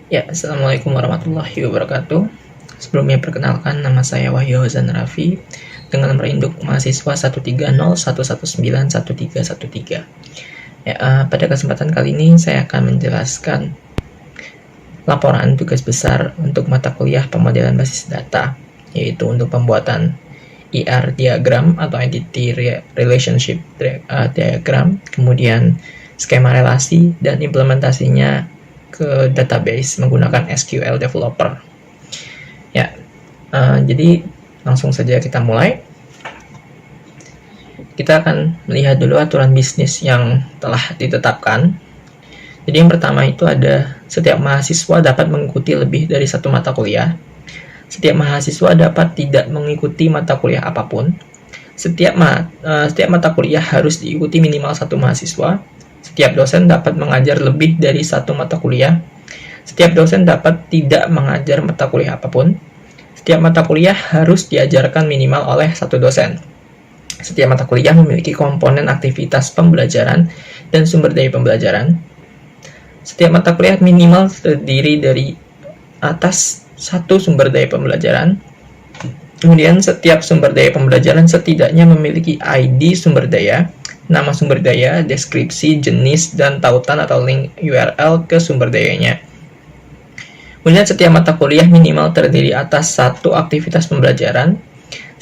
Ya, Assalamualaikum warahmatullahi wabarakatuh. Sebelumnya perkenalkan, nama saya Wahyu Hozan Raffi dengan nomor induk mahasiswa 13011911313. Pada kesempatan kali ini saya akan menjelaskan laporan tugas besar untuk mata kuliah pemodelan basis data, yaitu untuk pembuatan ER diagram atau Entity Relationship Diagram, kemudian skema relasi dan implementasinya ke database menggunakan SQL Developer. Jadi langsung saja kita mulai. Kita akan melihat dulu aturan bisnis yang telah ditetapkan. Jadi yang pertama itu ada setiap mahasiswa dapat mengikuti lebih dari satu mata kuliah. Setiap mahasiswa dapat tidak mengikuti mata kuliah apapun. Setiap mata kuliah harus diikuti minimal satu mahasiswa. Setiap dosen dapat mengajar lebih dari satu mata kuliah. Setiap dosen dapat tidak mengajar mata kuliah apapun. Setiap mata kuliah harus diajarkan minimal oleh satu dosen. Setiap mata kuliah memiliki komponen aktivitas pembelajaran dan sumber daya pembelajaran. Setiap mata kuliah minimal terdiri dari atas satu sumber daya pembelajaran. Kemudian setiap sumber daya pembelajaran setidaknya memiliki ID sumber daya, nama sumber daya, deskripsi, jenis, dan tautan atau link URL ke sumber dayanya. Kemudian setiap mata kuliah minimal terdiri atas satu aktivitas pembelajaran.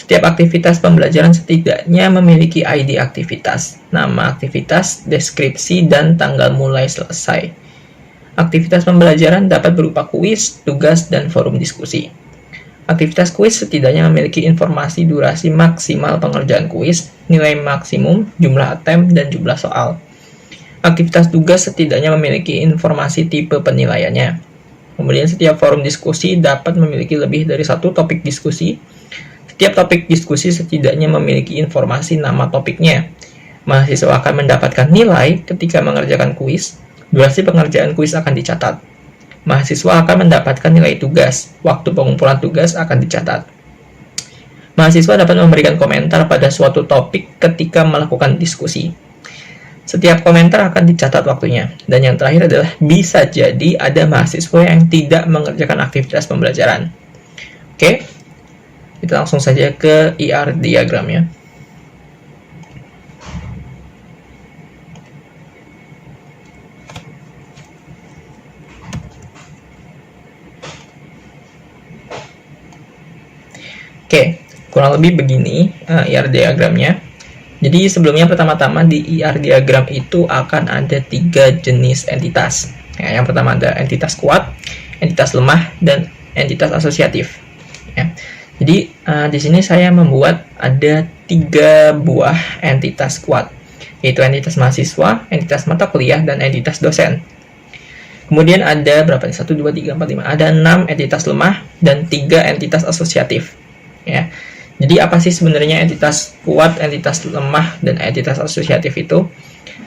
Setiap aktivitas pembelajaran setidaknya memiliki ID aktivitas, nama aktivitas, deskripsi, dan tanggal mulai selesai. Aktivitas pembelajaran dapat berupa kuis, tugas, dan forum diskusi. Aktivitas kuis setidaknya memiliki informasi durasi maksimal pengerjaan kuis, nilai maksimum, jumlah attempt, dan jumlah soal. Aktivitas tugas setidaknya memiliki informasi tipe penilaiannya. Kemudian setiap forum diskusi dapat memiliki lebih dari satu topik diskusi. Setiap topik diskusi setidaknya memiliki informasi nama topiknya. Mahasiswa akan mendapatkan nilai ketika mengerjakan kuis. Durasi pengerjaan kuis akan dicatat. Mahasiswa akan mendapatkan nilai tugas. Waktu pengumpulan tugas akan dicatat. Mahasiswa dapat memberikan komentar pada suatu topik ketika melakukan diskusi. Setiap komentar akan dicatat waktunya. Dan yang terakhir adalah bisa jadi ada mahasiswa yang tidak mengerjakan aktivitas pembelajaran. Oke, kita langsung saja ke ER diagramnya. Oke, kurang lebih begini ER diagramnya. Jadi sebelumnya pertama-tama di ER diagram itu akan ada 3 jenis entitas. Yang pertama ada entitas kuat, entitas lemah, dan entitas asosiatif. Jadi di sini saya membuat ada 3 buah entitas kuat, yaitu entitas mahasiswa, entitas mata kuliah, dan entitas dosen. Kemudian ada berapa nih? 1, 2, 3, 4, 5. Ada 6 entitas lemah dan 3 entitas asosiatif. Jadi apa sih sebenarnya entitas kuat, entitas lemah, dan entitas asosiatif itu?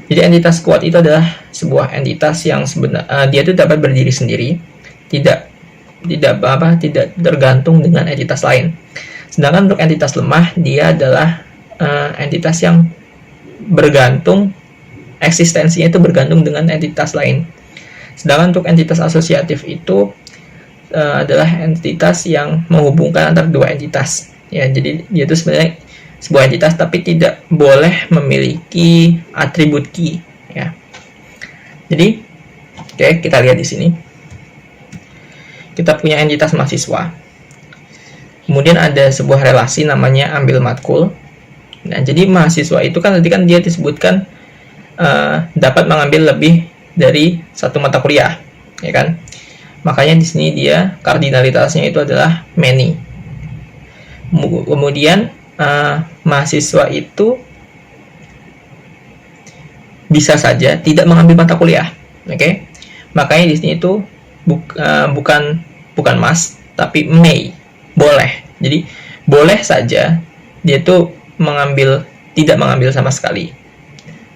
Jadi entitas kuat itu adalah sebuah entitas yang sebenarnya dia itu dapat berdiri sendiri, tidak tergantung dengan entitas lain. Sedangkan untuk entitas lemah, dia adalah entitas yang bergantung, eksistensinya itu bergantung dengan entitas lain. Sedangkan untuk entitas asosiatif itu adalah entitas yang menghubungkan antara dua entitas. Jadi dia itu sebenarnya sebuah entitas tapi tidak boleh memiliki atribut key. Jadi, oke, kita lihat di sini. Kita punya entitas mahasiswa. Kemudian ada sebuah relasi namanya ambil matkul. Nah, jadi mahasiswa itu kan tadi kan dia disebutkan dapat mengambil lebih dari satu mata kuliah, ya kan? Makanya di sini dia kardinalitasnya itu adalah many. Kemudian mahasiswa itu bisa saja tidak mengambil mata kuliah, oke? Makanya di sini itu bukan must, tapi may, boleh. Jadi boleh saja dia itu tidak mengambil sama sekali.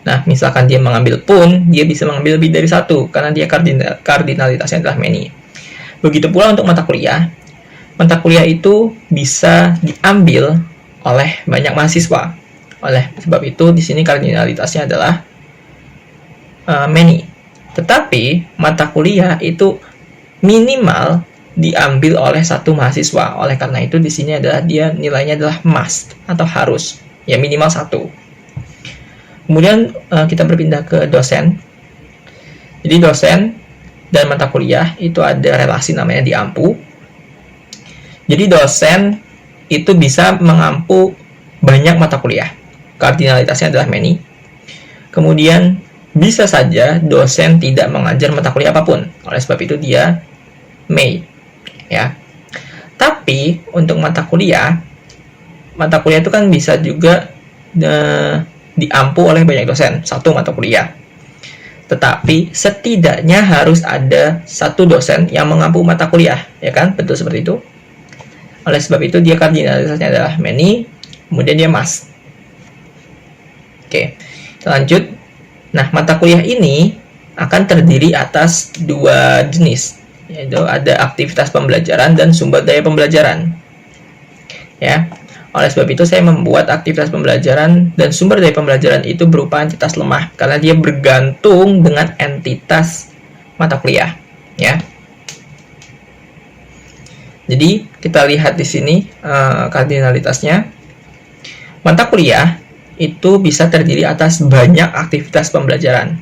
Nah, misalkan dia mengambil pun, dia bisa mengambil lebih dari satu, karena dia kardinalitasnya adalah many. Begitu pula untuk mata kuliah. Mata kuliah itu bisa diambil oleh banyak mahasiswa. Oleh sebab itu, di sini kardinalitasnya adalah many. Tetapi mata kuliah itu minimal diambil oleh satu mahasiswa. Oleh karena itu di sini adalah dia nilainya adalah must atau harus, ya minimal 1. Kemudian kita berpindah ke dosen. Jadi dosen dan mata kuliah itu ada relasi namanya diampu. Jadi dosen itu bisa mengampu banyak mata kuliah. Kardinalitasnya adalah many. Kemudian bisa saja dosen tidak mengajar mata kuliah apapun. Oleh sebab itu dia may, ya. Tapi untuk mata kuliah itu kan bisa juga diampu oleh banyak dosen, satu mata kuliah. Tetapi setidaknya harus ada satu dosen yang mengampu mata kuliah, ya kan? Betul seperti itu. Oleh sebab itu dia kardinalitasnya adalah many, kemudian dia must. Oke, kita lanjut. Nah, mata kuliah ini akan terdiri atas 2 jenis, yaitu ada aktivitas pembelajaran dan sumber daya pembelajaran. Ya, oleh sebab itu saya membuat aktivitas pembelajaran dan sumber daya pembelajaran itu berupa entitas lemah karena dia bergantung dengan entitas mata kuliah, ya. Jadi kita lihat di sini kardinalitasnya. Mata kuliah itu bisa terdiri atas banyak aktivitas pembelajaran,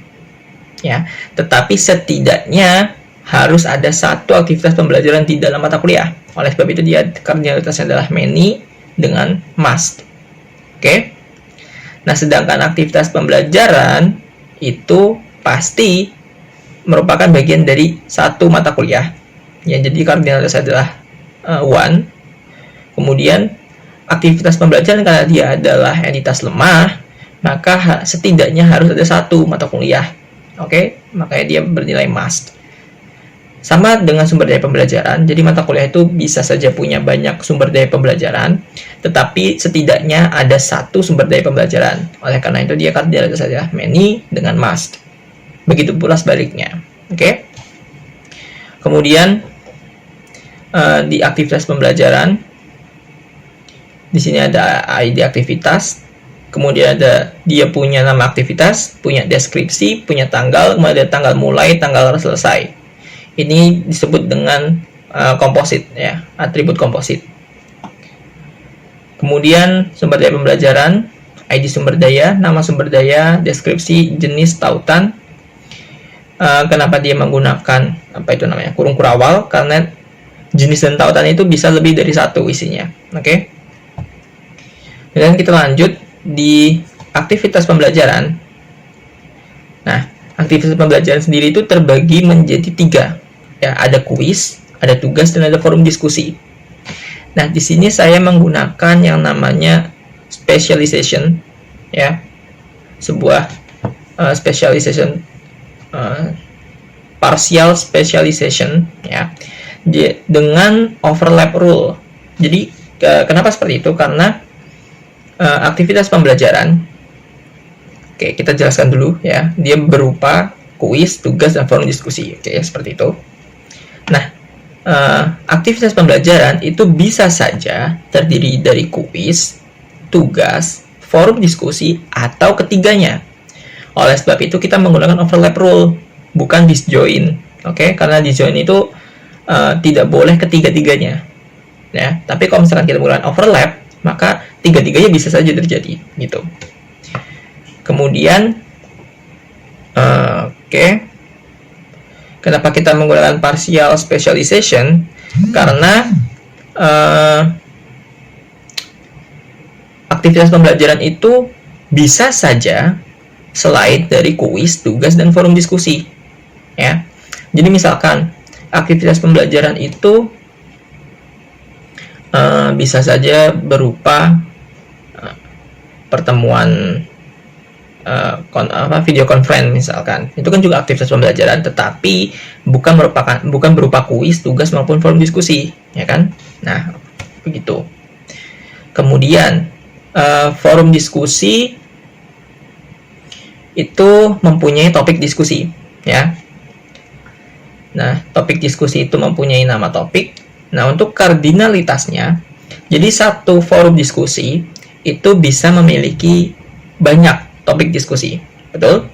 ya. Tetapi setidaknya harus ada satu aktivitas pembelajaran di dalam mata kuliah. Oleh sebab itu dia kardinalitasnya adalah many dengan must. Oke. Nah, sedangkan aktivitas pembelajaran itu pasti merupakan bagian dari satu mata kuliah. Ya, jadi kardinalitasnya adalah 1. Kemudian aktivitas pembelajaran karena dia adalah entitas lemah, maka setidaknya harus ada satu mata kuliah. Oke, makanya dia bernilai must. Sama dengan sumber daya pembelajaran, jadi mata kuliah itu bisa saja punya banyak sumber daya pembelajaran, tetapi setidaknya ada satu sumber daya pembelajaran. Oleh karena itu dia kardinalitas saja many dengan must. Begitu pula sebaliknya. Oke. Kemudian di aktivitas pembelajaran, di sini ada ID aktivitas, kemudian ada dia punya nama aktivitas, punya deskripsi, punya tanggal, kemudian ada tanggal mulai, tanggal selesai. Ini disebut dengan komposit, ya, atribut komposit. Kemudian sumber daya pembelajaran, ID sumber daya, nama sumber daya, deskripsi, jenis, tautan. Kenapa dia menggunakan kurung kurawal? Karena jenis dan tautan itu bisa lebih dari satu isinya. Oke. Dan kita lanjut di aktivitas pembelajaran. Nah, aktivitas pembelajaran sendiri itu terbagi menjadi 3. Ya, ada kuis, ada tugas, dan ada forum diskusi. Nah, di sini saya menggunakan yang namanya specialization, ya, sebuah specialization, partial specialization, ya, dengan overlap rule. Jadi kenapa seperti itu? Karena aktivitas pembelajaran, oke, kita jelaskan dulu, ya, dia berupa kuis, tugas, dan forum diskusi. Oke, seperti itu. Nah, aktivitas pembelajaran itu bisa saja terdiri dari kuis, tugas, forum diskusi, atau ketiganya. Oleh sebab itu kita menggunakan overlap rule, bukan disjoin. Oke, karena disjoin itu tidak boleh ketiga-tiganya. Ya, tapi kalau misalkan kita menggunakan overlap, maka tiga-tiganya bisa saja terjadi, gitu. Kemudian, kenapa kita menggunakan partial specialization? Karena aktivitas pembelajaran itu bisa saja selain dari kuis, tugas, dan forum diskusi. Ya, jadi misalkan aktivitas pembelajaran itu bisa saja berupa pertemuan video conference misalkan. Itu kan juga aktivitas pembelajaran, tetapi bukan berupa kuis, tugas, maupun forum diskusi, ya kan? Nah, begitu. Kemudian forum diskusi itu mempunyai topik diskusi, ya. Nah, topik diskusi itu mempunyai nama topik. Nah, untuk kardinalitasnya, jadi satu forum diskusi itu bisa memiliki banyak topik diskusi, betul?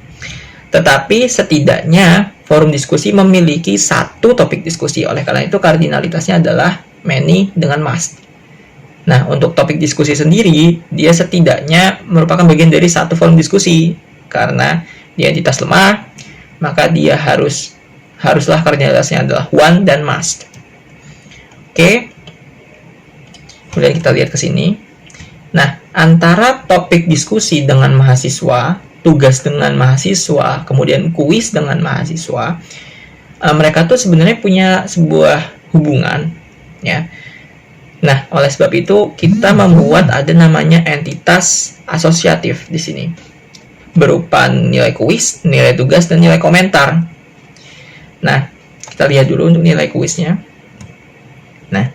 Tetapi setidaknya forum diskusi memiliki satu topik diskusi. Oleh karena itu kardinalitasnya adalah many dengan must. Nah, untuk topik diskusi sendiri, dia setidaknya merupakan bagian dari satu forum diskusi. Karena dia entitas lemah, maka dia haruslah kardinalitasnya adalah one dan must. Oke. Kemudian kita lihat ke sini. Nah, antara topik diskusi dengan mahasiswa, tugas dengan mahasiswa, kemudian kuis dengan mahasiswa, mereka tuh sebenarnya punya sebuah hubungan, ya. Nah, oleh sebab itu kita membuat ada namanya entitas asosiatif di sini, berupa nilai kuis, nilai tugas, dan nilai komentar. Nah, kita lihat dulu untuk nilai kuisnya. Nah,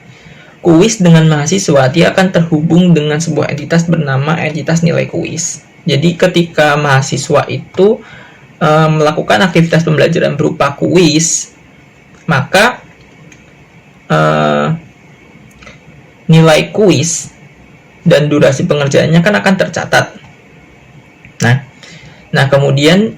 kuis dengan mahasiswa dia akan terhubung dengan sebuah entitas bernama entitas nilai kuis. Jadi ketika mahasiswa itu melakukan aktivitas pembelajaran berupa kuis, maka nilai kuis dan durasi pengerjaannya kan akan tercatat. Nah kemudian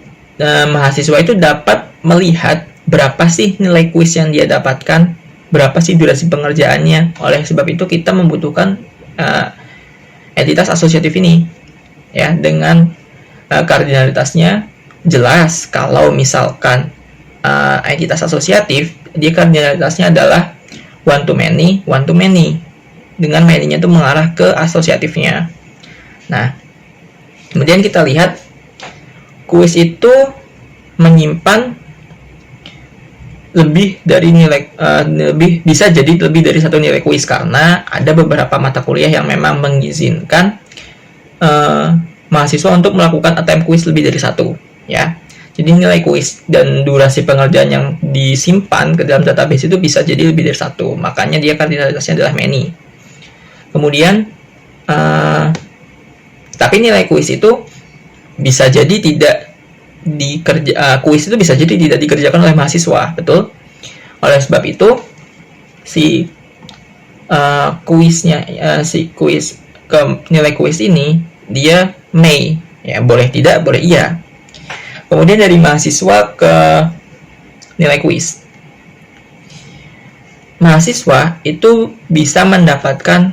mahasiswa itu dapat melihat berapa sih nilai kuis yang dia dapatkan, berapa sih durasi pengerjaannya. Oleh sebab itu kita membutuhkan entitas asosiatif ini, ya, dengan kardinalitasnya jelas. Kalau misalkan entitas asosiatif, dia kardinalitasnya adalah one to many, dengan many-nya itu mengarah ke asosiatifnya. Nah, kemudian kita lihat kuis itu menyimpan lebih dari bisa jadi lebih dari satu nilai kuis, karena ada beberapa mata kuliah yang memang mengizinkan mahasiswa untuk melakukan attempt kuis lebih dari satu, ya. Jadi nilai kuis dan durasi pengerjaan yang disimpan ke dalam database itu bisa jadi lebih dari satu, makanya dia kardinalitasnya adalah many. Kemudian tapi nilai kuis itu bisa jadi tidak kuis itu bisa jadi tidak dikerjakan oleh mahasiswa, betul? Oleh sebab itu si kuis ke nilai kuis ini dia may, ya, boleh tidak, boleh iya. Kemudian dari mahasiswa ke nilai kuis, mahasiswa itu bisa mendapatkan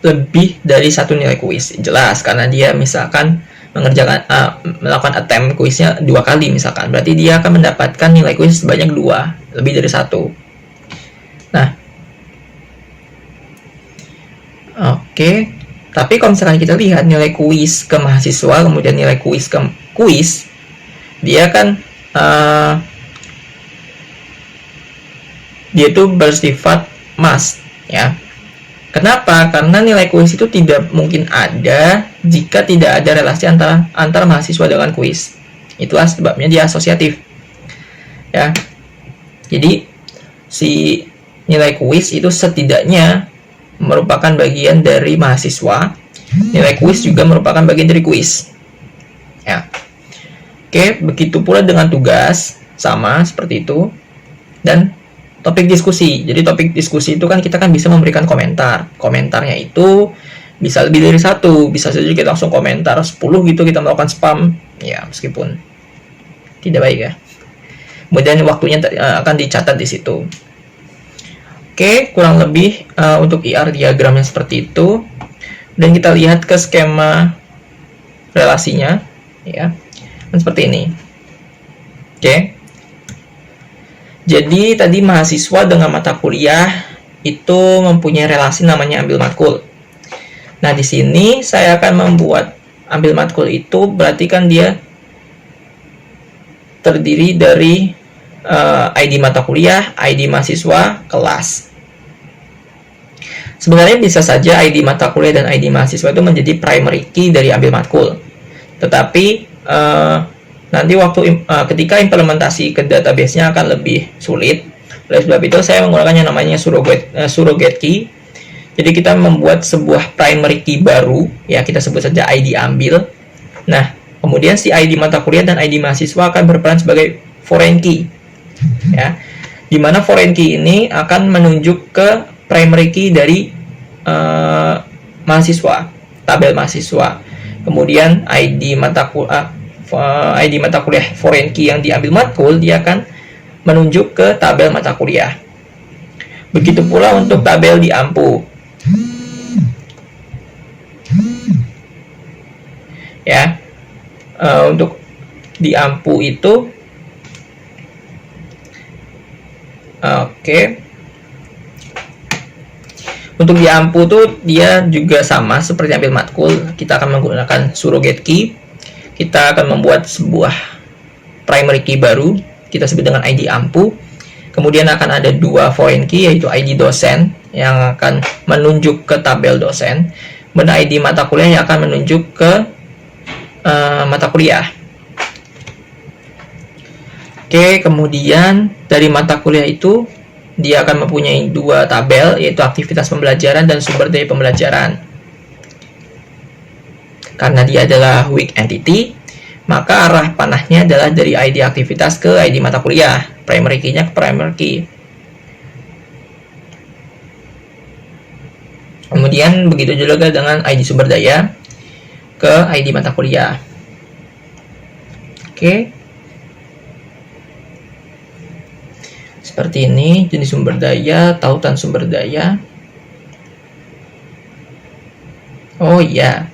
lebih dari satu nilai kuis, jelas, karena dia misalkan melakukan attempt kuisnya 2 kali misalkan, berarti dia akan mendapatkan nilai kuis sebanyak 2, lebih dari 1. Nah, oke. Tapi kalau misalkan kita lihat nilai kuis ke mahasiswa, kemudian nilai kuis ke kuis, dia kan dia itu bersifat must, ya. Kenapa? Karena nilai kuis itu tidak mungkin ada jika tidak ada relasi antara mahasiswa dengan kuis. Itulah sebabnya dia asosiatif, ya. Jadi si nilai kuis itu setidaknya merupakan bagian dari mahasiswa. Nilai kuis juga merupakan bagian dari kuis, ya. Oke, begitu pula dengan tugas, sama seperti itu. Dan topik diskusi. Jadi topik diskusi itu kan kita kan bisa memberikan komentar. Komentarnya itu bisa lebih dari 1. Bisa saja kita langsung komentar 10 gitu, kita melakukan spam. Ya, meskipun tidak baik, ya. Kemudian waktunya akan dicatat di situ. Oke, kurang lebih untuk IR diagramnya seperti itu. Dan kita lihat ke skema relasinya, ya. Dan seperti ini. Oke. Jadi tadi mahasiswa dengan mata kuliah itu mempunyai relasi namanya ambil matkul. Nah, di sini saya akan membuat ambil matkul itu berarti kan dia terdiri dari ID mata kuliah, ID mahasiswa, kelas. Sebenarnya bisa saja ID mata kuliah dan ID mahasiswa itu menjadi primary key dari ambil matkul. Tetapi nanti ketika implementasi ke database-nya akan lebih sulit. Oleh sebab itu saya menggunakan yang namanya surrogate key. Jadi kita membuat sebuah primary key baru, ya, kita sebut saja ID ambil. Nah, kemudian si ID mata kuliah dan ID mahasiswa akan berperan sebagai foreign key, ya. Di mana foreign key ini akan menunjuk ke primary key dari mahasiswa, tabel mahasiswa. Kemudian ID mata kuliah ID mata kuliah foreign key yang diambil matkul, dia akan menunjuk ke tabel mata kuliah. Begitu pula untuk tabel di AMPU. Ya, untuk di AMPU itu, untuk di AMPU tuh dia juga sama seperti ambil matkul. Kita akan menggunakan surrogate key. Kita akan membuat sebuah primary key baru, kita sebut dengan ID AMPU. Kemudian akan ada dua foreign key, yaitu ID dosen yang akan menunjuk ke tabel dosen, dan ID mata kuliah yang akan menunjuk ke mata kuliah. Oke, kemudian dari mata kuliah itu dia akan mempunyai dua tabel, yaitu aktivitas pembelajaran dan sumber daya pembelajaran. Karena dia adalah weak entity, maka arah panahnya adalah dari ID aktivitas ke ID mata kuliah, primary key-nya ke primary key. Kemudian begitu juga dengan ID sumber daya ke ID mata kuliah. Oke. Seperti ini, jenis sumber daya, tautan sumber daya. Oh iya.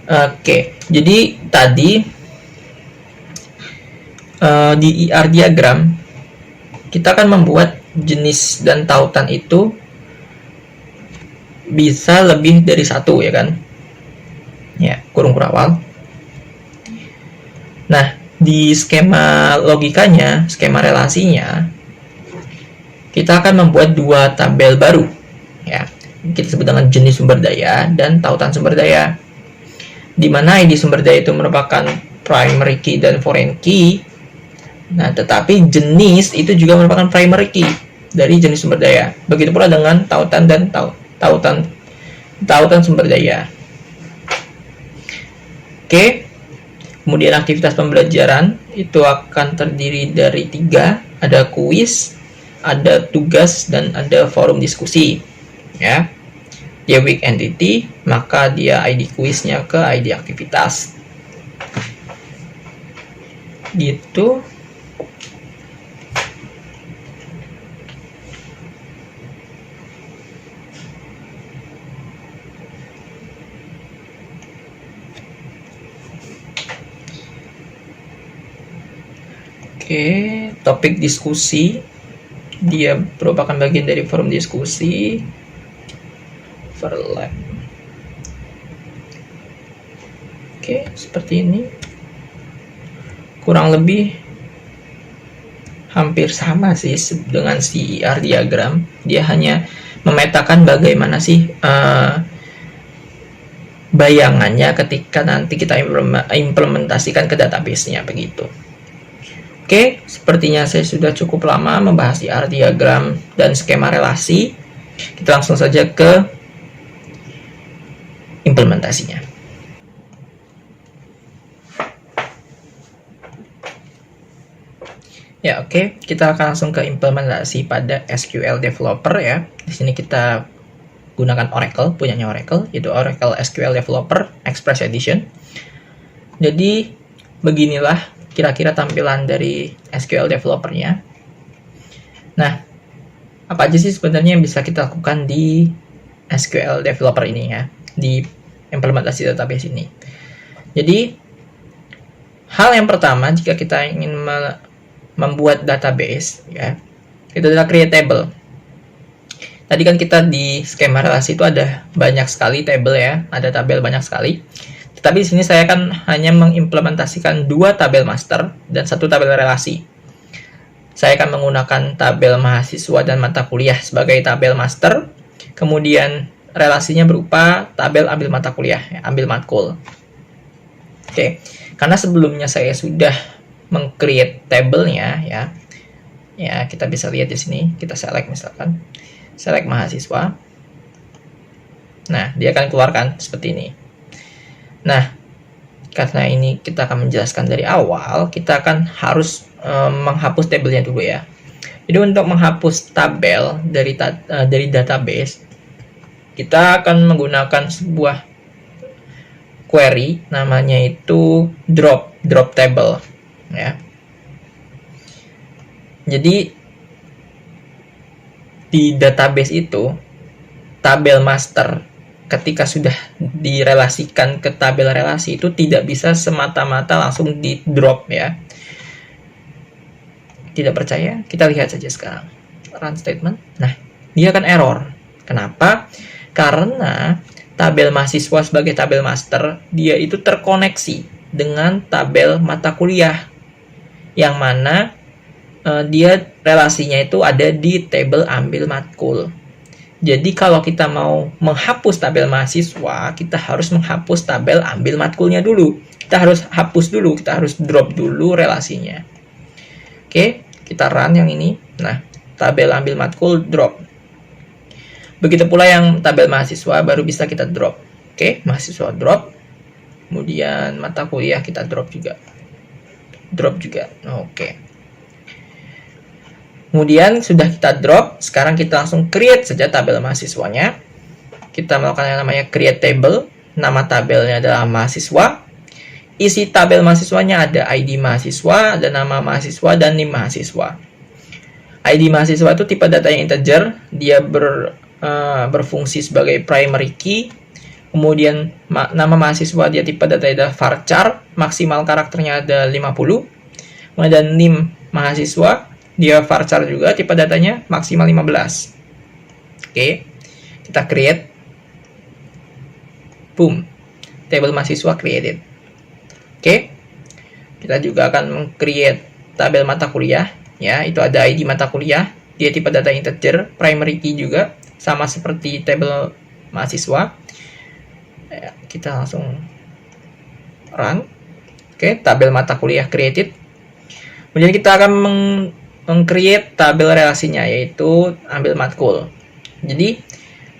Oke, jadi tadi di IR diagram kita akan membuat jenis dan tautan itu bisa lebih dari satu, ya kan? Ya, kurung kurawal. Nah, di skema logikanya, skema relasinya, kita akan membuat dua tabel baru, ya. Kita sebut dengan jenis sumber daya dan tautan sumber daya, di mana ID sumber daya itu merupakan primary key dan foreign key. Nah, tetapi jenis itu juga merupakan primary key dari jenis sumber daya. Begitu pula dengan tautan dan tautan sumber daya. Oke. Kemudian aktivitas pembelajaran itu akan terdiri dari 3, ada kuis, ada tugas, dan ada forum diskusi. Ya. Dia weak entity, maka dia ID kuisnya ke ID aktivitas. Gitu. Oke, topik diskusi. Dia merupakan bagian dari forum diskusi. Overlap. Oke, seperti ini. Kurang lebih hampir sama sih dengan CIR diagram. Dia hanya memetakan bagaimana sih bayangannya ketika nanti kita implementasikan ke database-nya, begitu. Oke, sepertinya saya sudah cukup lama membahas CIR diagram dan skema relasi. Kita langsung saja ke implementasinya. Ya, oke. Kita akan langsung ke implementasi pada SQL Developer, ya. Di sini kita gunakan Oracle, punyanya Oracle, yaitu Oracle SQL Developer Express Edition. Jadi, beginilah kira-kira tampilan dari SQL Developer-nya. Nah, apa aja sih sebenarnya yang bisa kita lakukan di SQL Developer ini, ya, di implementasi database ini. Jadi, hal yang pertama jika kita ingin membuat database, ya, itu adalah create table. Tadi kan kita di skema relasi itu ada banyak sekali table, ya, ada tabel banyak sekali. Tetapi di sini saya akan hanya mengimplementasikan 2 tabel master dan 1 tabel relasi. Saya akan menggunakan tabel mahasiswa dan mata kuliah sebagai tabel master, kemudian relasinya berupa tabel ambil mata kuliah, ya, ambil matkul. Oke, karena sebelumnya saya sudah meng-create tabelnya, ya, kita bisa lihat di sini. Kita select misalkan, select mahasiswa. Nah, dia akan keluarkan seperti ini. Nah, karena ini kita akan menjelaskan dari awal, kita akan harus menghapus tabelnya dulu, ya. Jadi untuk menghapus tabel dari database, kita akan menggunakan sebuah query namanya itu drop table ya. Jadi di database itu tabel master ketika sudah direlasikan ke tabel relasi itu tidak bisa semata-mata langsung di drop ya. Tidak percaya? Kita lihat saja sekarang. Run statement. Nah, dia akan error. Kenapa? Karena tabel mahasiswa sebagai tabel master, dia itu terkoneksi dengan tabel mata kuliah. Yang mana dia relasinya itu ada di tabel ambil matkul. Jadi kalau kita mau menghapus tabel mahasiswa, kita harus menghapus tabel ambil matkulnya dulu. Kita harus hapus dulu, kita harus drop dulu relasinya. Oke, kita run yang ini. Nah, tabel ambil matkul drop. Begitu pula yang tabel mahasiswa baru bisa kita drop. Oke, mahasiswa drop. Kemudian mata kuliah kita drop juga. Drop juga. Oke. Kemudian sudah kita drop, sekarang kita langsung create saja tabel mahasiswanya. Kita melakukan yang namanya create table. Nama tabelnya adalah mahasiswa. Isi tabel mahasiswanya ada ID mahasiswa, ada nama mahasiswa, dan NIM mahasiswa. ID mahasiswa itu tipe datanya integer, dia berfungsi sebagai primary key. Kemudian nama mahasiswa dia tipe datanya adalah varchar, maksimal karakternya ada 50. Kemudian NIM mahasiswa, dia varchar juga, tipe datanya maksimal 15. Oke, kita create. Boom, table mahasiswa created. Oke, kita juga akan meng-create tabel mata kuliah. Ya, itu ada ID mata kuliah, dia tipe data integer, primary key juga, sama seperti tabel mahasiswa. Ya, kita langsung run. Oke, tabel mata kuliah created. Kemudian kita akan meng-create tabel relasinya, yaitu ambil matkul. Jadi,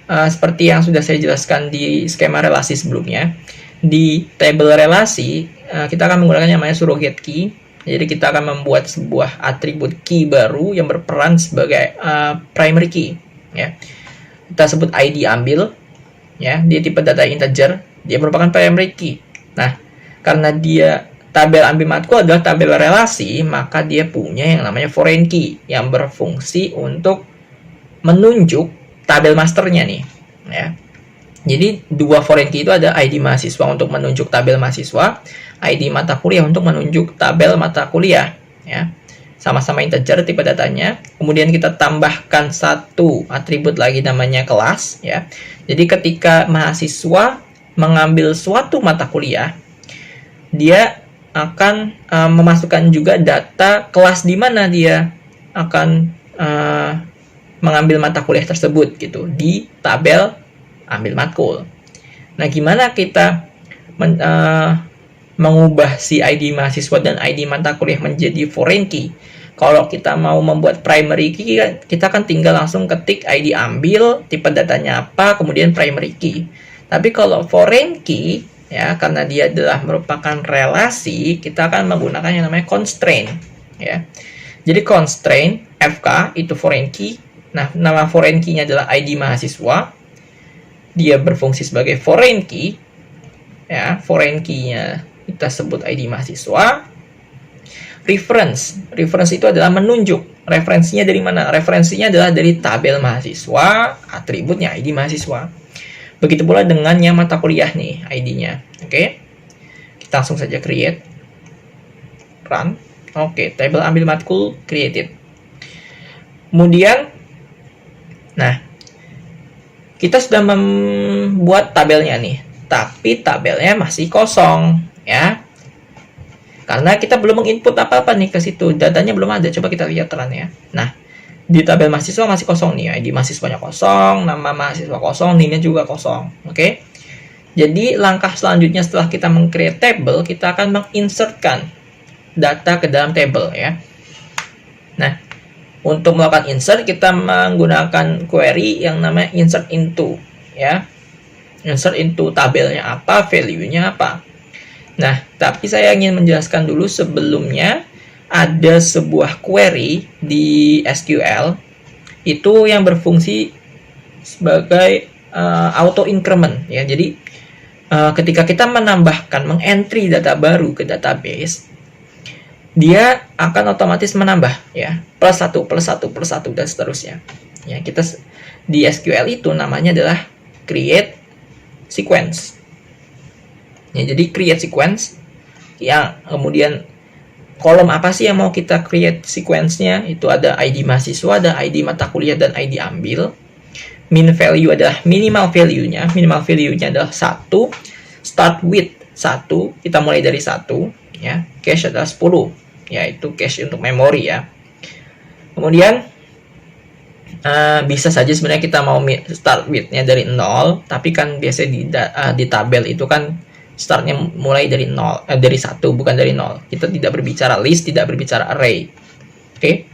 seperti yang sudah saya jelaskan di skema relasi sebelumnya, di tabel relasi, kita akan menggunakan yang namanya surrogate key. Jadi kita akan membuat sebuah atribut key baru yang berperan sebagai primary key. Ya. Kita sebut ID ambil. Ya, dia tipe data integer, dia merupakan primary key. Nah, karena dia tabel ambil matkul adalah tabel relasi, maka dia punya yang namanya foreign key yang berfungsi untuk menunjuk tabel masternya nih. Ya. Jadi dua foreign key itu ada ID mahasiswa untuk menunjuk tabel mahasiswa, ID mata kuliah untuk menunjuk tabel mata kuliah. Ya. Sama-sama integer tipe datanya. Kemudian kita tambahkan satu atribut lagi namanya kelas. Ya. Jadi ketika mahasiswa mengambil suatu mata kuliah, dia akan memasukkan juga data kelas di mana dia akan mengambil mata kuliah tersebut gitu di tabel ambil matkul. Nah, gimana kita mengubah si ID mahasiswa dan ID mata kuliah menjadi foreign key? Kalau kita mau membuat primary key, kita kan tinggal langsung ketik ID ambil, tipe datanya apa, kemudian primary key. Tapi kalau foreign key, ya, karena dia adalah merupakan relasi, kita akan menggunakan yang namanya constraint. Ya. Jadi constraint FK itu foreign key. Nah, nama foreign key-nya adalah ID mahasiswa. Dia berfungsi sebagai foreign key. Ya, foreign key-nya kita sebut ID mahasiswa. Reference itu adalah menunjuk. Referensinya dari mana? Referensinya adalah dari tabel mahasiswa, atributnya ID mahasiswa. Begitu pula dengan yang mata kuliah nih, ID-nya. Oke. Kita langsung saja create. Run. Oke, tabel ambil matkul created. Kemudian, nah, kita sudah membuat tabelnya nih, tapi tabelnya masih kosong, ya. Karena kita belum menginput apa-apa nih ke situ, datanya belum ada. Coba kita lihat ya. Nah, di tabel mahasiswa masih kosong nih, ID mahasiswanya kosong, nama mahasiswa kosong, NIM-nya juga kosong. Oke. Jadi langkah selanjutnya setelah kita meng-create table, kita akan menginsertkan data ke dalam table ya. Nah, untuk melakukan insert kita menggunakan query yang namanya insert into ya. Insert into tabelnya apa, value-nya apa. Nah, tapi saya ingin menjelaskan dulu sebelumnya ada sebuah query di SQL itu yang berfungsi sebagai auto increment ya. Jadi ketika kita menambahkan, mengentry data baru ke database, dia akan otomatis menambah ya, plus 1 plus 1 plus 1 dan seterusnya. Ya, kita di SQL itu namanya adalah create sequence. Ya, jadi create sequence yang kemudian kolom apa sih yang mau kita create sequence-nya? Itu ada ID mahasiswa, ada ID mata kuliah, dan ID ambil. Min value adalah minimal value-nya. Minimal value-nya adalah 1. Start with 1. Kita mulai dari 1. Ya. Cache adalah 10. Yaitu cache untuk memori ya. Kemudian, bisa saja sebenarnya kita mau start with-nya dari 0. Tapi kan biasanya di tabel itu kan startnya mulai dari 0. Dari 1, bukan dari 0. Kita tidak berbicara list, tidak berbicara array. Oke.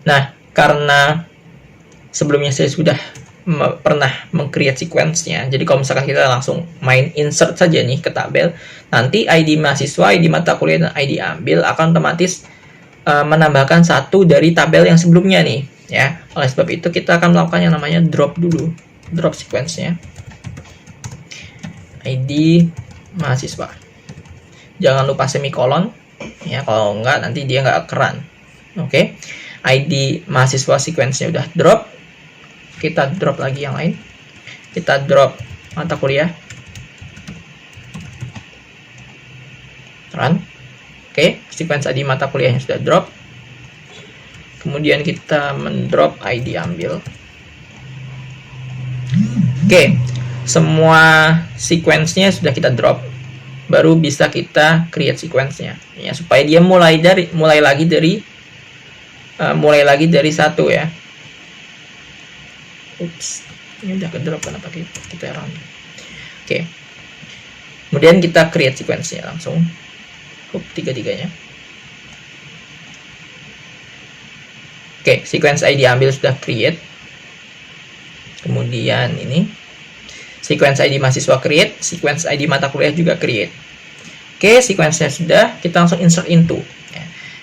Nah, karena sebelumnya saya sudah pernah meng-create sequence-nya. Jadi kalau misalkan kita langsung main insert saja nih ke tabel, nanti ID mahasiswa, ID mata kuliah, dan ID ambil akan otomatis menambahkan satu dari tabel yang sebelumnya nih, ya. Oleh sebab itu kita akan melakukan yang namanya drop dulu, drop sequence-nya. ID mahasiswa. Jangan lupa semikolon, ya. Kalau enggak nanti dia nggak keran. Oke. ID mahasiswa sequence-nya udah drop. Kita drop lagi yang lain. Kita drop mata kuliah. Run. Oke, sequence ID mata kuliahnya sudah drop. Kemudian kita mendrop ID ambil. Oke, semua sequence-nya sudah kita drop. Baru bisa kita create sequence-nya. Ya, supaya dia mulai lagi dari 1 ya. Ups, ini udah ke drop, kenapa kita run. Oke. Kemudian kita create sequence-nya langsung. Tiga-tiganya. Oke, sequence ID ambil sudah create. Kemudian ini sequence ID mahasiswa create, sequence ID mata kuliah juga create. Oke, sequence-nya sudah, kita langsung insert into.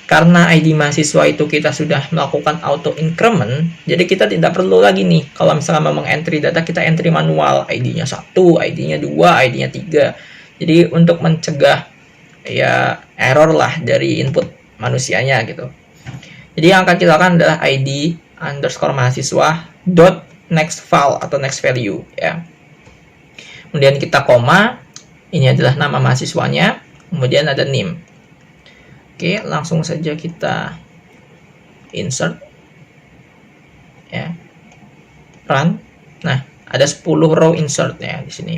Karena ID mahasiswa itu kita sudah melakukan auto increment, jadi kita tidak perlu lagi nih, kalau misalnya mau meng-entry data, kita entry manual, ID-nya 1, ID-nya 2, ID-nya 3. Jadi untuk mencegah ya error lah dari input manusianya gitu. Jadi yang akan kita lakukan adalah ID underscore mahasiswa dot next file atau next value ya. Kemudian kita koma, ini adalah nama mahasiswanya, kemudian ada name. Oke, langsung saja kita insert ya, run. Nah, ada 10 row insert ya di sini.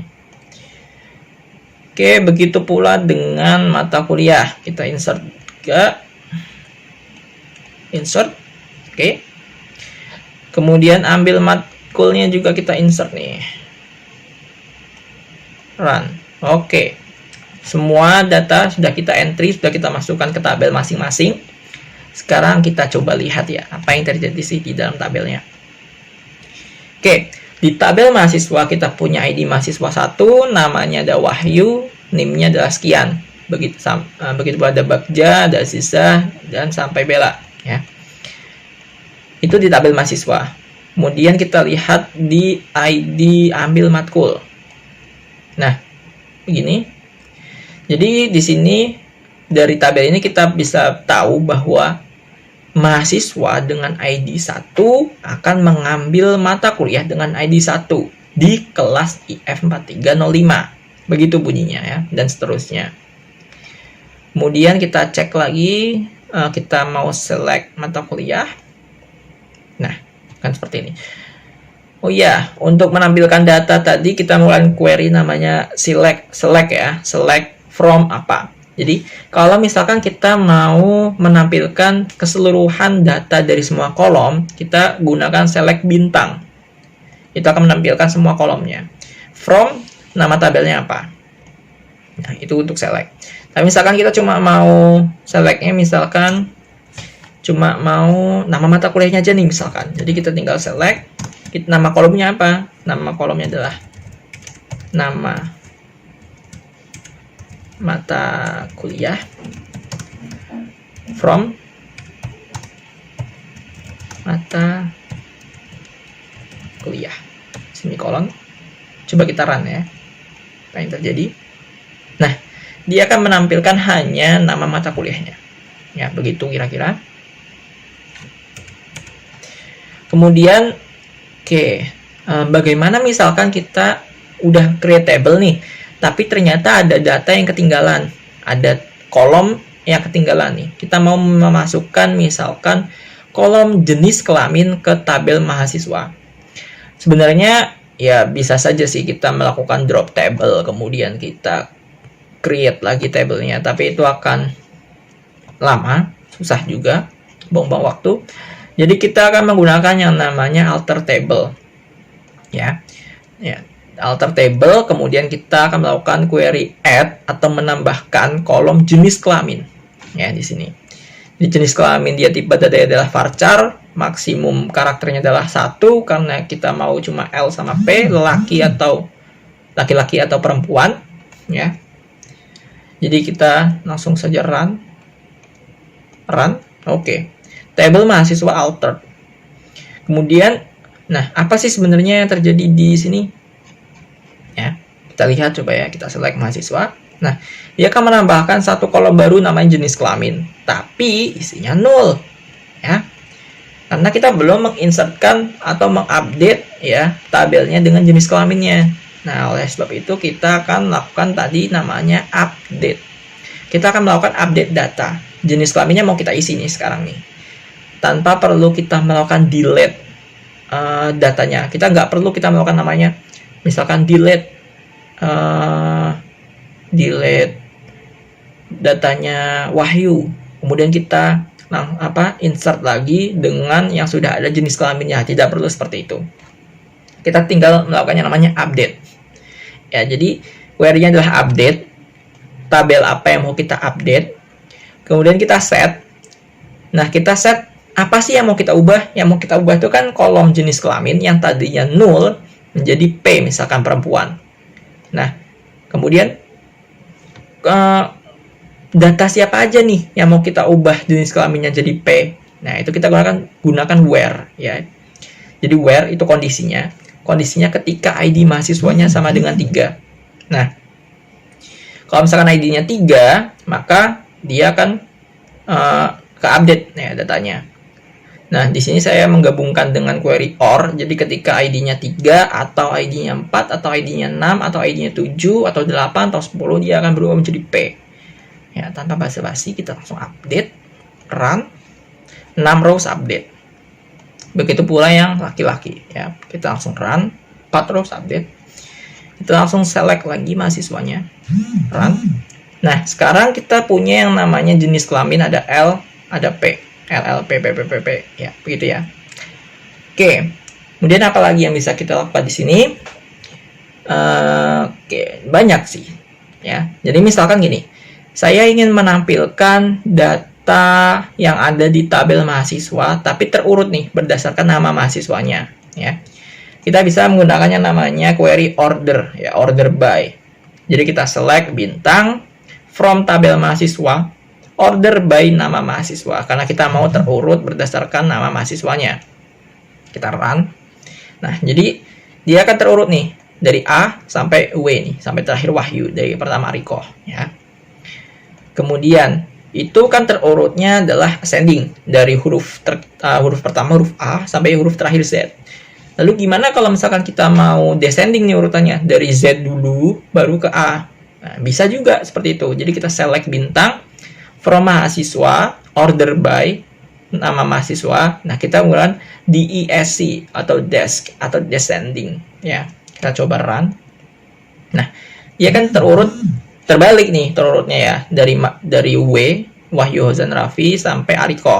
Oke, begitu pula dengan mata kuliah, kita insert ke insert. Oke, kemudian ambil matkulnya juga kita insert nih, run. Oke, semua data sudah kita entry, sudah kita masukkan ke tabel masing-masing. Sekarang kita coba lihat ya, apa yang terjadi sih di dalam tabelnya. Oke, di tabel mahasiswa kita punya ID mahasiswa 1, namanya ada Wahyu, NIM-nya adalah sekian. Begitu pula ada Bagja, ada Aziza, dan sampai Bella ya. Itu di tabel mahasiswa. Kemudian kita lihat di ID ambil matkul. Nah, begini. Jadi di sini dari tabel ini kita bisa tahu bahwa mahasiswa dengan ID 1 akan mengambil mata kuliah dengan ID 1 di kelas IF4305. Begitu bunyinya ya, dan seterusnya. Kemudian kita cek lagi, kita mau select mata kuliah. Nah, kan seperti ini. Oh ya, untuk menampilkan data tadi kita menggunakan query namanya select ya, select from apa. Jadi kalau misalkan kita mau menampilkan keseluruhan data dari semua kolom, kita gunakan select bintang. Itu akan menampilkan semua kolomnya. From, nama tabelnya apa. Nah, itu untuk select. Tapi misalkan kita cuma mau selectnya, misalkan cuma mau nama mata kuliahnya aja nih misalkan. Jadi kita tinggal select. Nama kolomnya apa? Nama kolomnya adalah nama mata kuliah from mata kuliah semikolon. Coba kita run ya. Apa yang terjadi? Nah, dia akan menampilkan hanya nama mata kuliahnya. Ya, begitu kira-kira. Kemudian, bagaimana misalkan kita udah create table nih, tapi ternyata ada data yang ketinggalan, ada kolom yang ketinggalan nih. Kita mau memasukkan misalkan kolom jenis kelamin ke tabel mahasiswa. Sebenarnya ya bisa saja sih kita melakukan drop table, kemudian kita create lagi tabelnya, tapi itu akan lama, susah juga, buang-buang waktu. Jadi kita akan menggunakan yang namanya alter table, ya, alter table. Kemudian kita akan melakukan query add atau menambahkan kolom jenis kelamin, ya di sini. Di jenis kelamin dia tipe data adalah varchar, maksimum karakternya adalah 1 karena kita mau cuma L sama P, laki-laki atau perempuan, ya. Jadi kita langsung saja run. Oke. Table mahasiswa altered. Kemudian, nah apa sih sebenarnya yang terjadi di sini? Ya, kita lihat coba ya, kita select mahasiswa. Nah, dia akan menambahkan satu kolom baru namanya jenis kelamin, tapi isinya 0. Ya. Karena kita belum menginsertkan atau mengupdate ya tabelnya dengan jenis kelaminnya. Nah, oleh sebab itu kita akan melakukan tadi namanya update. Kita akan melakukan update data. Jenis kelaminnya mau kita isi nih sekarang nih. Tanpa perlu kita melakukan delete datanya. Kita nggak perlu kita melakukan namanya. Misalkan delete datanya Wahyu. Kemudian kita insert lagi dengan yang sudah ada jenis kelaminnya. Tidak perlu seperti itu. Kita tinggal melakukan yang namanya update. Ya, jadi query-nya adalah update. Tabel apa yang mau kita update. Kemudian kita set. Nah, kita set apa sih yang mau kita ubah? Yang mau kita ubah itu kan kolom jenis kelamin yang tadinya 0 menjadi P, misalkan perempuan. Nah, kemudian data siapa aja nih yang mau kita ubah jenis kelaminnya jadi P. Nah, itu kita gunakan where ya. Jadi where itu kondisinya. Kondisinya ketika ID mahasiswanya sama dengan 3. Nah, kalau misalkan ID-nya 3, maka dia akan ke-update ya datanya. Nah, di sini saya menggabungkan dengan query OR. Jadi ketika ID-nya 3 atau ID-nya 4 atau ID-nya 6 atau ID-nya 7 atau 8 atau 10, dia akan berubah menjadi P. Ya, tanpa basa-basi kita langsung update, run, 6 rows update. Begitu pula yang laki-laki ya. Kita langsung run, 4 rows update. Kita langsung select lagi mahasiswanya. Run. Nah, sekarang kita punya yang namanya jenis kelamin, ada L, ada P. LLPPPP ya, begitu ya. Oke. Kemudian apa lagi yang bisa kita lakukan di sini? Banyak sih. Ya. Jadi misalkan gini, saya ingin menampilkan data yang ada di tabel mahasiswa, tapi terurut nih berdasarkan nama mahasiswanya. Ya. Kita bisa menggunakannya namanya query order, ya, order by. Jadi kita select bintang from tabel mahasiswa. Order by nama mahasiswa, karena kita mau terurut berdasarkan nama mahasiswanya. Kita run. Nah, jadi dia akan terurut nih dari A sampai W nih, sampai terakhir Wahyu, dari pertama Riko ya. Kemudian itu kan terurutnya adalah ascending dari huruf pertama huruf A sampai huruf terakhir Z. Lalu gimana kalau misalkan kita mau descending nih urutannya, dari Z dulu baru ke A? Nah, bisa juga seperti itu. Jadi kita select bintang from mahasiswa, order by nama mahasiswa. Nah, kita menggunakan DESC atau desk atau descending ya. Kita coba run. Nah, dia kan terurut terbalik nih terurutnya ya, dari W Wahyu Hozan Raffi sampai Ariko.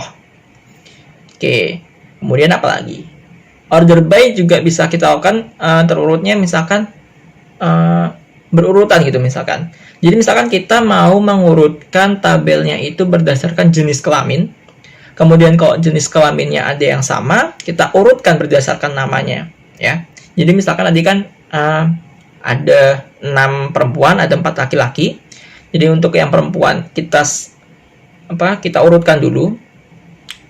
Oke. Kemudian apa lagi? Order by juga bisa kita lakukan terurutnya misalkan berurutan gitu misalkan. Jadi misalkan kita mau mengurutkan tabelnya itu berdasarkan jenis kelamin. Kemudian kalau jenis kelaminnya ada yang sama, kita urutkan berdasarkan namanya, ya. Jadi misalkan tadi kan ada 6 perempuan, ada 4 laki-laki. Jadi untuk yang perempuan kita urutkan dulu.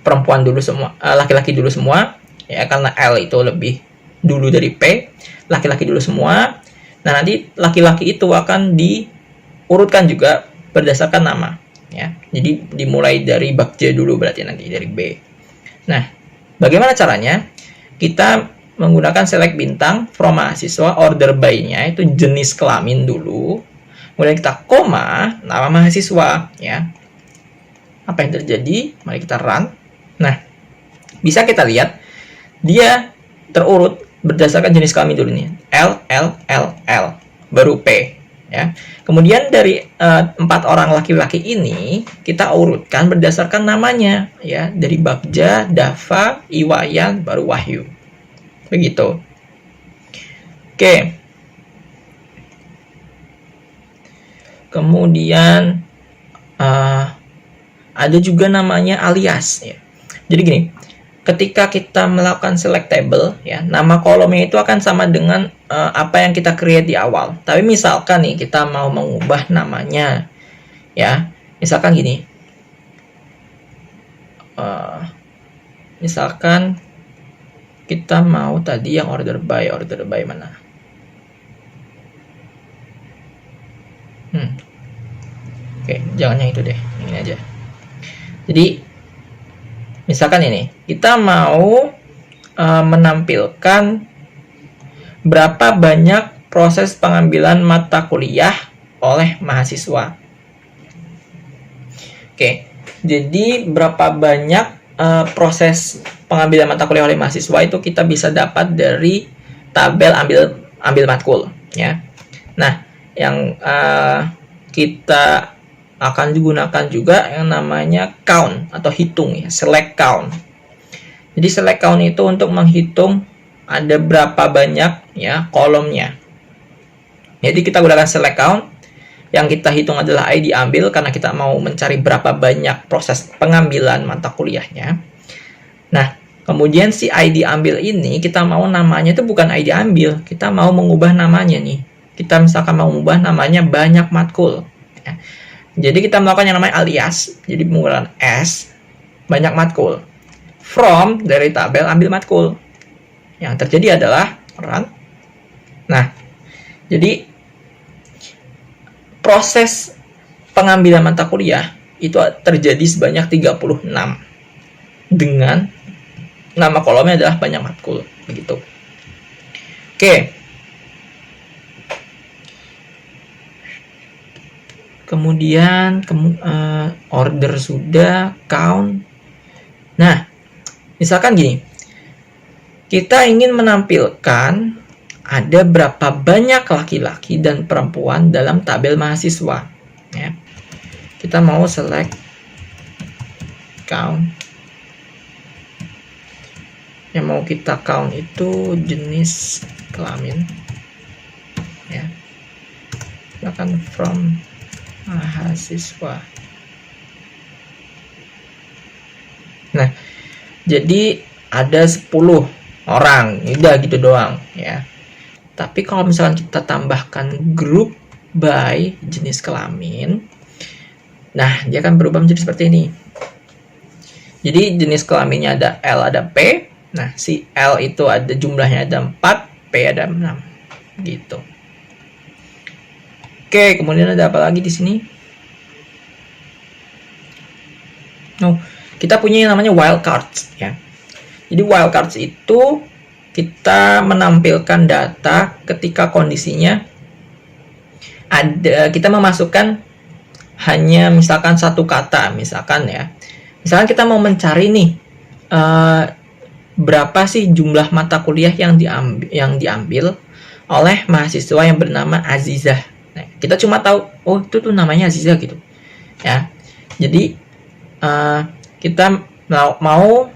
Perempuan dulu semua, laki-laki dulu semua, ya, karena L itu lebih dulu dari P. Laki-laki dulu semua. Nah, nanti laki-laki itu akan diurutkan juga berdasarkan nama, ya. Jadi dimulai dari Bagja dulu berarti nanti dari B. Nah, bagaimana caranya? Kita menggunakan select bintang from mahasiswa, order by-nya itu jenis kelamin dulu. Kemudian kita koma nama mahasiswa, ya. Apa yang terjadi? Mari kita run. Nah, bisa kita lihat dia terurut berdasarkan jenis kelamin dulu nih. L, L, L, L, baru P, ya. Kemudian dari 4 orang laki-laki ini kita urutkan berdasarkan namanya, ya, dari Bagja, Dava, Iwayan, baru Wahyu. Begitu. Oke. Kemudian ada juga namanya alias, ya. Jadi gini, ketika kita melakukan select table, ya, nama kolomnya itu akan sama dengan apa yang kita create di awal. Tapi misalkan nih kita mau mengubah namanya, ya, misalkan gini, misalkan kita mau tadi yang order by mana? Oke, jangan yang itu deh, ini aja. Jadi misalkan ini, kita mau menampilkan berapa banyak proses pengambilan mata kuliah oleh mahasiswa. Oke, jadi berapa banyak proses pengambilan mata kuliah oleh mahasiswa itu kita bisa dapat dari tabel ambil matkul, ya. Nah, yang kita akan digunakan juga yang namanya count atau hitung, ya, select count. Jadi select count itu untuk menghitung ada berapa banyak, ya, kolomnya. Jadi kita gunakan select count, yang kita hitung adalah ID ambil karena kita mau mencari berapa banyak proses pengambilan mata kuliahnya. Nah, kemudian si ID ambil ini kita mau namanya itu bukan ID ambil, kita mau mengubah namanya nih. Kita misalkan mau mengubah namanya banyak matkul, ya. Jadi kita melakukan yang namanya alias. Jadi menggunakan S banyak matkul from dari tabel ambil matkul. Yang terjadi adalah run. Nah, jadi proses pengambilan mata kuliah itu terjadi sebanyak 36 dengan nama kolomnya adalah banyak matkul, begitu. Oke. Kemudian order sudah, count. Nah, misalkan gini, kita ingin menampilkan ada berapa banyak laki-laki dan perempuan dalam tabel mahasiswa, ya. Kita mau select count. Yang mau kita count itu jenis kelamin, ya. Silakan from mahasiswa. Nah, jadi ada 10 orang, udah gitu doang, ya. Tapi kalau misalkan kita tambahkan group by jenis kelamin, nah, dia akan berubah menjadi seperti ini. Jadi jenis kelaminnya ada L, ada P. Nah, si L itu ada jumlahnya ada 4, P ada 6, gitu. Oke, kemudian ada apa lagi di sini? Oh, kita punya yang namanya wildcards, ya. Jadi wildcards itu kita menampilkan data ketika kondisinya ada, kita memasukkan hanya misalkan satu kata, misalkan, ya. Misalkan kita mau mencari nih berapa sih jumlah mata kuliah yang diambil oleh mahasiswa yang bernama Azizah. Nah, kita cuma tahu, oh itu tuh namanya Azizah gitu, ya. Jadi kita mau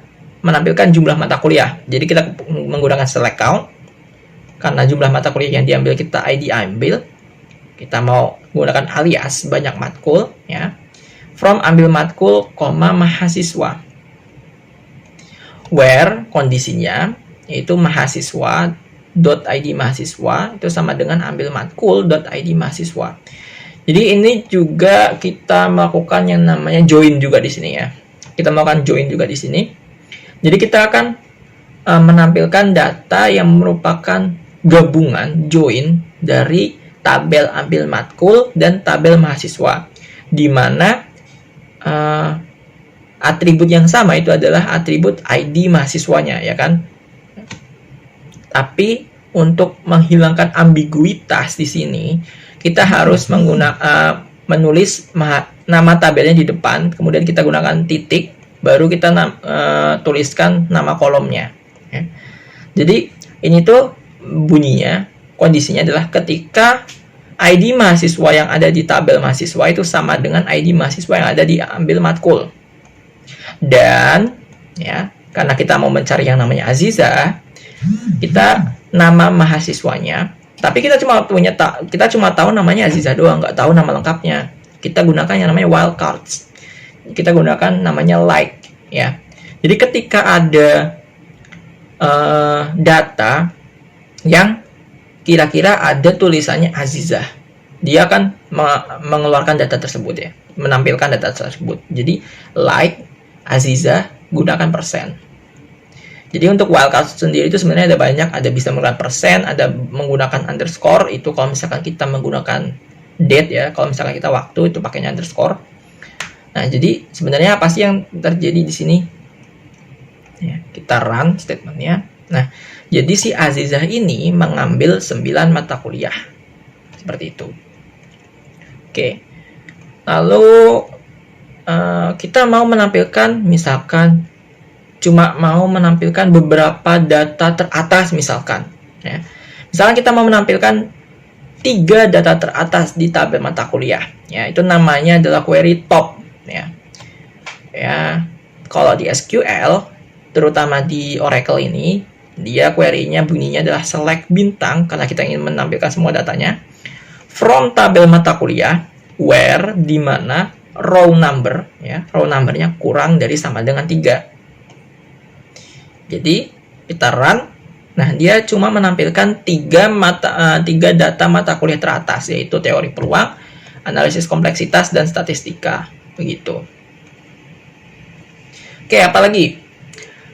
menampilkan jumlah mata kuliah. Jadi kita menggunakan select count karena jumlah mata kuliah yang diambil kita ID ambil. Kita mau menggunakan alias banyak matkul, ya. From ambil matkul, mahasiswa. Where kondisinya yaitu mahasiswa .id mahasiswa itu sama dengan ambil matkul.id mahasiswa. Jadi ini juga kita melakukan yang namanya join juga di sini, ya. Kita melakukan join juga di sini. Jadi kita akan menampilkan data yang merupakan gabungan join dari tabel ambil matkul dan tabel mahasiswa, di mana atribut yang sama itu adalah atribut ID mahasiswanya, ya kan? Tapi untuk menghilangkan ambiguitas di sini, kita harus menulis nama tabelnya di depan, kemudian kita gunakan titik, baru kita tuliskan nama kolomnya. Ya. Jadi ini tuh bunyinya, kondisinya adalah ketika ID mahasiswa yang ada di tabel mahasiswa itu sama dengan ID mahasiswa yang ada di ambil matkul. Dan ya, karena kita mau mencari yang namanya Aziza, kita nama mahasiswanya, tapi kita cuma tahu namanya Aziza doang, nggak tahu nama lengkapnya. Kita gunakan yang namanya wildcards. Kita gunakan namanya like, ya. Jadi ketika ada data yang kira-kira ada tulisannya Azizah, dia akan mengeluarkan data tersebut, ya, menampilkan data tersebut. Jadi like Azizah gunakan persen. Jadi untuk wildcard sendiri itu sebenarnya ada banyak, ada bisa menggunakan persen, ada menggunakan underscore, itu kalau misalkan kita menggunakan date, ya, kalau misalkan kita waktu itu pakainya underscore. Nah, jadi sebenarnya apa sih yang terjadi di sini? Ya, kita run statementnya. Nah, jadi si Azizah ini mengambil 9 mata kuliah. Seperti itu. Oke. Lalu kita mau menampilkan, misalkan cuma mau menampilkan beberapa data teratas misalkan. Ya. Misalkan kita mau menampilkan 3 data teratas di tabel mata kuliah. Ya, itu namanya adalah query top. Ya. Ya, kalau di SQL, terutama di Oracle ini, dia query-nya bunyinya adalah select bintang, karena kita ingin menampilkan semua datanya, from tabel mata kuliah, where, di mana row number, ya, row numbernya kurang dari sama dengan 3. Jadi kita run, nah dia cuma menampilkan 3 data mata kuliah teratas, yaitu teori peluang, analisis kompleksitas, dan statistika, begitu. Oke, apalagi?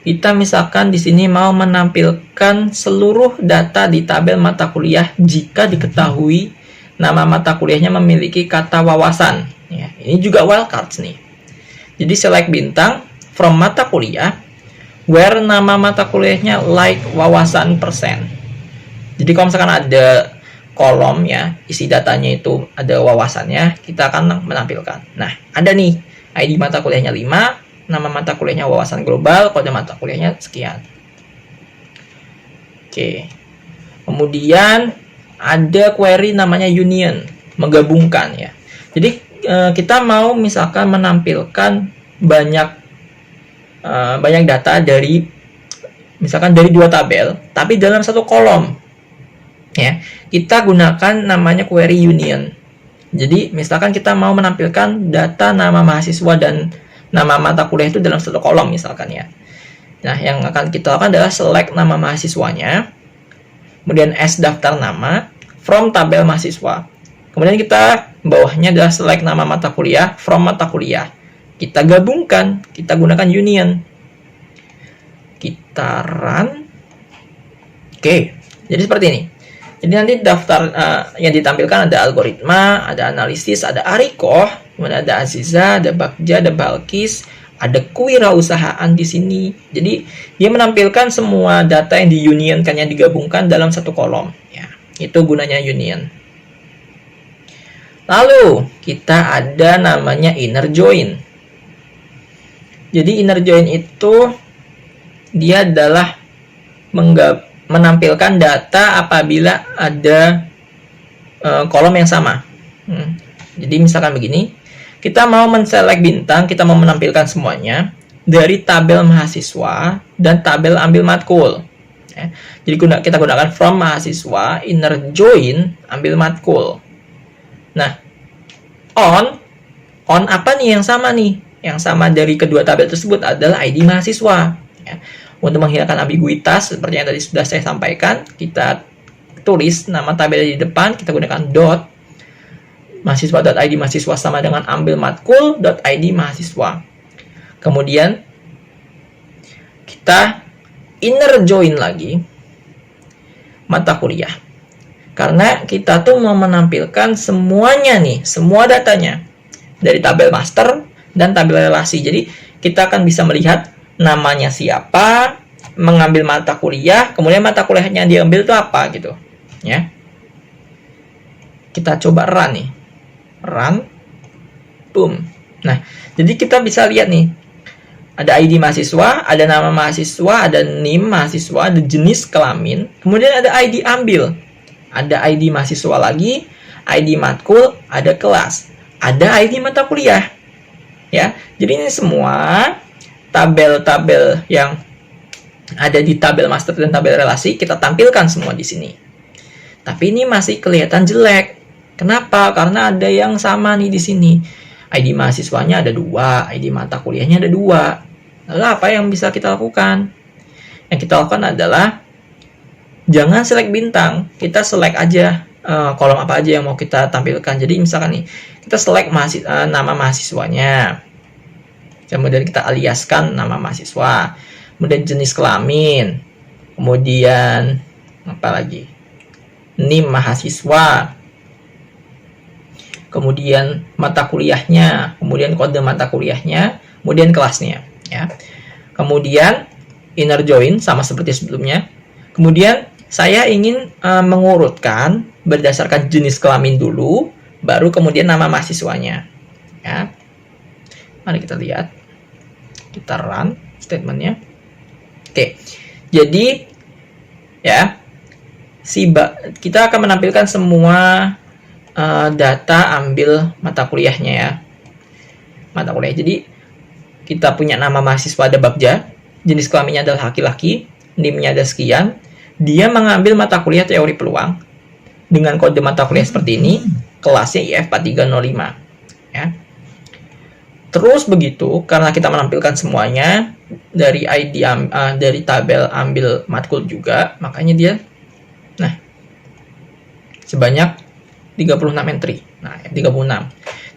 Kita misalkan di sini mau menampilkan seluruh data di tabel mata kuliah jika diketahui nama mata kuliahnya memiliki kata wawasan. Ya, ini juga wildcards nih. Jadi select bintang from mata kuliah where nama mata kuliahnya like wawasan persen. Jadi kalau misalkan ada kolom, ya, isi datanya itu ada wawasannya, kita akan menampilkan. Nah, ada nih ID mata kuliahnya 5, nama mata kuliahnya wawasan global, kode mata kuliahnya sekian. Oke. Kemudian ada query namanya union, menggabungkan, ya. Jadi kita mau misalkan menampilkan banyak data dari misalkan dari 2 tabel, tapi dalam satu kolom. Ya, kita gunakan namanya query union. Jadi misalkan kita mau menampilkan data nama mahasiswa dan nama mata kuliah itu dalam satu kolom misalkan, ya. Nah, yang akan kita lakukan adalah select nama mahasiswanya, kemudian as daftar nama, from tabel mahasiswa. Kemudian kita bawahnya adalah select nama mata kuliah, from mata kuliah. Kita gabungkan, kita gunakan union. Kita run. Oke, jadi seperti ini. Jadi nanti daftar yang ditampilkan ada algoritma, ada analisis, ada arikoh, kemudian ada Aziza, ada Bagja, ada Balkis, ada kewirausahaan di sini. Jadi dia menampilkan semua data yang diunionkannya, digabungkan dalam satu kolom. Ya, itu gunanya union. Lalu kita ada namanya inner join. Jadi inner join itu dia adalah menampilkan data apabila ada kolom yang sama. Jadi misalkan begini, kita mau men-select bintang, kita mau menampilkan semuanya dari tabel mahasiswa dan tabel ambil matkul. Ya. Jadi kita gunakan from mahasiswa, inner join, ambil matkul. Nah, on apa nih yang sama nih? Yang sama dari kedua tabel tersebut adalah ID mahasiswa. Ya. Untuk menghilangkan ambiguitas, seperti yang tadi sudah saya sampaikan, kita tulis nama tabel di depan, kita gunakan dot, mahasiswa.id mahasiswa sama dengan ambil matkul.id mahasiswa. Kemudian, kita inner join lagi mata kuliah. Karena kita tuh mau menampilkan semuanya nih, semua datanya dari tabel master dan tabel relasi. Jadi kita akan bisa melihat namanya siapa, mengambil mata kuliah, kemudian mata kuliahnya yang diambil itu apa gitu, ya. Kita coba run nih, run, boom. Nah, jadi kita bisa lihat nih, ada ID mahasiswa, ada nama mahasiswa, ada NIM mahasiswa, ada jenis kelamin, kemudian ada ID ambil, ada ID mahasiswa lagi, ID matkul, ada kelas, ada ID mata kuliah, ya. Jadi ini semua tabel-tabel yang ada di tabel master dan tabel relasi kita tampilkan semua di sini. Tapi ini masih kelihatan jelek. Kenapa? Karena ada yang sama nih di sini. ID mahasiswanya ada 2, ID mata kuliahnya ada 2. Lalu apa yang bisa kita lakukan? Yang kita lakukan adalah jangan select bintang, kita select aja kolom apa aja yang mau kita tampilkan. Jadi misalkan nih, kita select nama mahasiswanya, kemudian kita aliaskan nama mahasiswa, kemudian jenis kelamin, kemudian apa lagi, NIM mahasiswa, kemudian mata kuliahnya, kemudian kode mata kuliahnya, kemudian kelasnya, ya. Kemudian inner join sama seperti sebelumnya. Kemudian saya ingin mengurutkan berdasarkan jenis kelamin dulu, baru kemudian nama mahasiswanya, ya. Mari kita lihat. Kita run statementnya. Oke, jadi ya, kita akan menampilkan semua data ambil mata kuliahnya, ya. Mata kuliah. Jadi kita punya nama mahasiswa ada Bagja, jenis kelaminnya adalah laki-laki, NIM-nya ada sekian. Dia mengambil mata kuliah teori peluang dengan kode mata kuliah seperti ini, kelasnya IF 4305, ya. Terus begitu, karena kita menampilkan semuanya dari ID dari tabel ambil matkul juga, makanya dia sebanyak 36 entry. Nah, 36.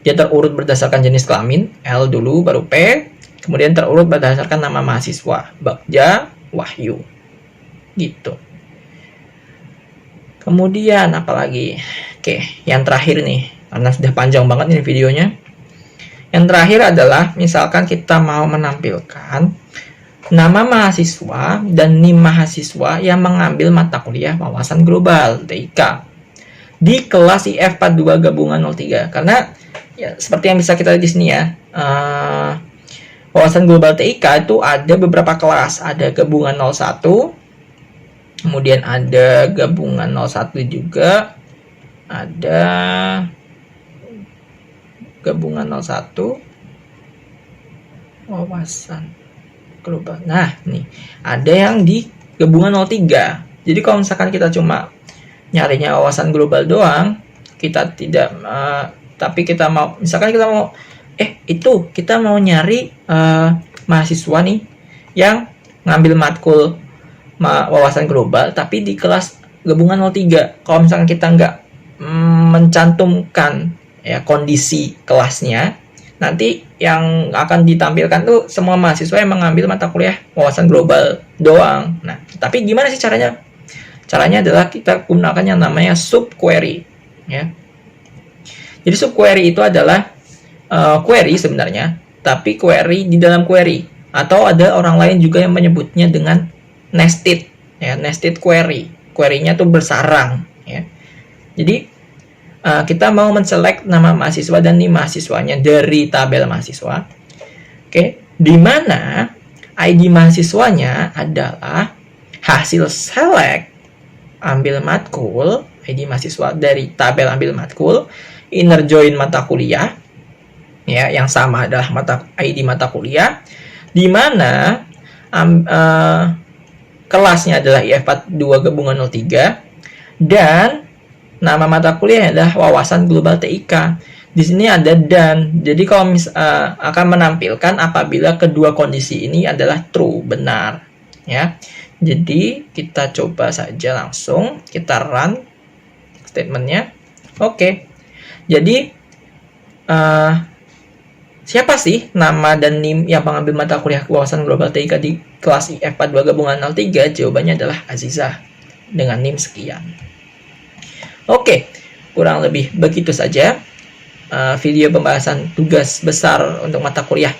Dia terurut berdasarkan jenis kelamin, L dulu baru P, kemudian terurut berdasarkan nama mahasiswa, Bagja, Wahyu. Gitu. Kemudian apalagi? Oke, yang terakhir nih, karena sudah panjang banget ini videonya. Yang terakhir adalah misalkan kita mau menampilkan nama mahasiswa dan NIM mahasiswa yang mengambil mata kuliah wawasan global TIK di kelas IF 42 gabungan 03. Karena ya seperti yang bisa kita lihat di sini ya, wawasan global TIK itu ada beberapa kelas, ada gabungan 01, kemudian ada gabungan 01 juga, ada gabungan 01 wawasan global. Nah, nih ada yang di gabungan 03. Jadi kalau misalkan kita cuma nyarinya wawasan global doang, kita tidak tapi kita mau misalkan kita mau itu kita mau nyari mahasiswa nih yang ngambil matkul wawasan global tapi di kelas gabungan 03. Kalau misalkan kita nggak mencantumkan ya kondisi kelasnya, nanti yang akan ditampilkan tuh semua mahasiswa yang mengambil mata kuliah wawasan global doang. Nah, tapi gimana sih caranya? Caranya adalah kita gunakan yang namanya subquery, ya. Jadi subquery itu adalah query sebenarnya, tapi query di dalam query, atau ada orang lain juga yang menyebutnya dengan nested, ya, nested query. Query-nya tuh bersarang, ya. Jadi kita mau menselect nama mahasiswa dan NIM mahasiswanya dari tabel mahasiswa. Oke, di mana ID mahasiswanya adalah hasil select ambil matkul, ID mahasiswa dari tabel ambil matkul, inner join mata kuliah, ya, yang sama adalah ID mata kuliah, di mana kelasnya adalah IF 42 gabungan 03 dan nama mata kuliah adalah wawasan global TIK. Di sini ada dan. Jadi kalau akan menampilkan apabila kedua kondisi ini adalah true, benar, ya. Jadi kita coba saja langsung kita run statementnya. Oke. Jadi siapa sih nama dan NIM yang mengambil mata kuliah wawasan global TIK di kelas IF 42 gabungan 03? Jawabannya adalah Azizah. dengan NIM sekian. Oke, kurang lebih begitu saja video pembahasan tugas besar untuk mata kuliah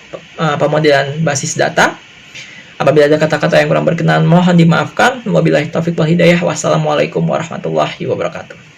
pemodelan basis data. Apabila ada kata-kata yang kurang berkenan, mohon dimaafkan. Wabillahi taufiq wal hidayah. Wassalamualaikum warahmatullahi wabarakatuh.